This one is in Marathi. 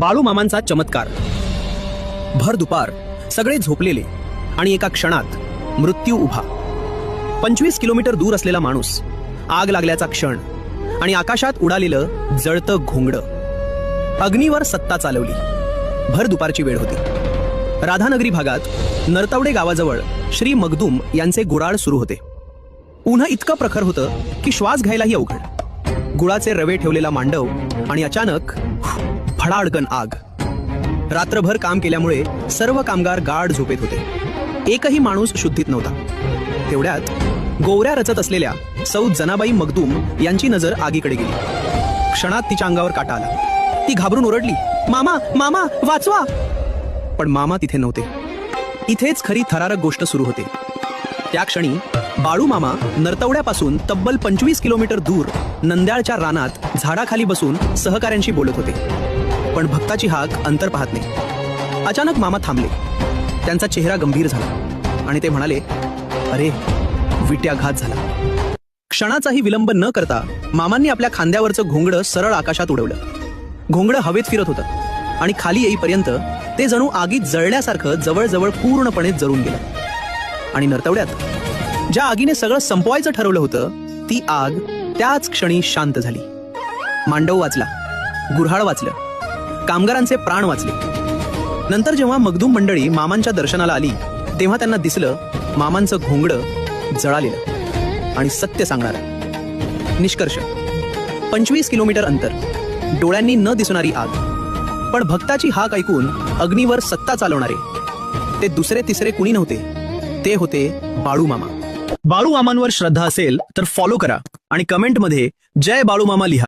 बाळूमामांचा चमत्कार. भर दुपार सगळे झोपलेले आणि एका क्षणात मृत्यू उभा. 25 किलोमीटर दूर असलेला माणूस, आग लागल्याचा क्षण आणि आकाशात उडालेलं जळतं घोंगडं. अग्नीवर सत्ता चालवली. भर दुपारची वेळ होती. राधानगरी भागात नरतवडे गावाजवळ श्री मगदूम यांचे गुऱ्हाळ सुरू होते. ऊन इतकं प्रखर होतं की श्वास घ्यायलाही अवघड. गुळाचे रवे ठेवलेला मांडव आणि अचानक फडाडकन आग. रात्रभर काम केल्यामुळे सर्व कामगार गाढ झोपेत होते. एकही माणूस शुद्धीत नव्हता. तेवढ्यात गोवऱ्या रचत असलेल्या सौ जनाबाई मगदूम यांची नजर आगीकडे गेली. क्षणात तिच्या अंगावर काटा आला. ती घाबरून ओरडली, मामा मामा वाचवा. पण मामा तिथे नव्हते. इथेच खरी थरारक गोष्ट सुरू होते. त्या क्षणी बाळू मामा नरतवड्यापासून तब्बल 25 किलोमीटर दूर नंद्याळच्या रानात झाडाखाली बसून सहकाऱ्यांशी बोलत होते. पण भक्ताची हाक अंतर पाहत नाही. अचानक मामा थांबले. त्यांचा चेहरा गंभीर झाला आणि ते म्हणाले, अरे विट्याघात झाला. क्षणाचाही विलंब न करता मामांनी आपल्या खांद्यावरचं घोंगडं सरळ आकाशात उडवलं. घोंगडं हवेत फिरत होतं आणि खाली येईपर्यंत ते जणू आगीत जळल्यासारखं जवळजवळ पूर्णपणे जळून गेलं. आणि नरतवड्यात ज्या आगीने सगळं संपवायचं ठरवलं होतं, ती आग त्याच क्षणी शांत झाली. मांडव वाचला, गुऱ्हाळ वाचलं, कामगारांचे प्राण वाचले. नंतर जेव्हा मगदूम मंडळी मामांच्या दर्शनाला आली, तेव्हा त्यांना दिसलं मामांचं घोंगडं जळालेलं. आणि सत्य सांगणार निष्कर्ष, 25 किलोमीटर अंतर, डोळ्यांनी न दिसणारी आग, पण भक्ताची हाक ऐकून अग्नीवर सत्ता चालवणारे ते दुसरे तिसरे कुणी नव्हते, ते होते बाळूमामा. बाळूमामांवर श्रद्धा असेल तर फॉलो करा आणि कमेंटमध्ये जय बाळूमामा लिहा.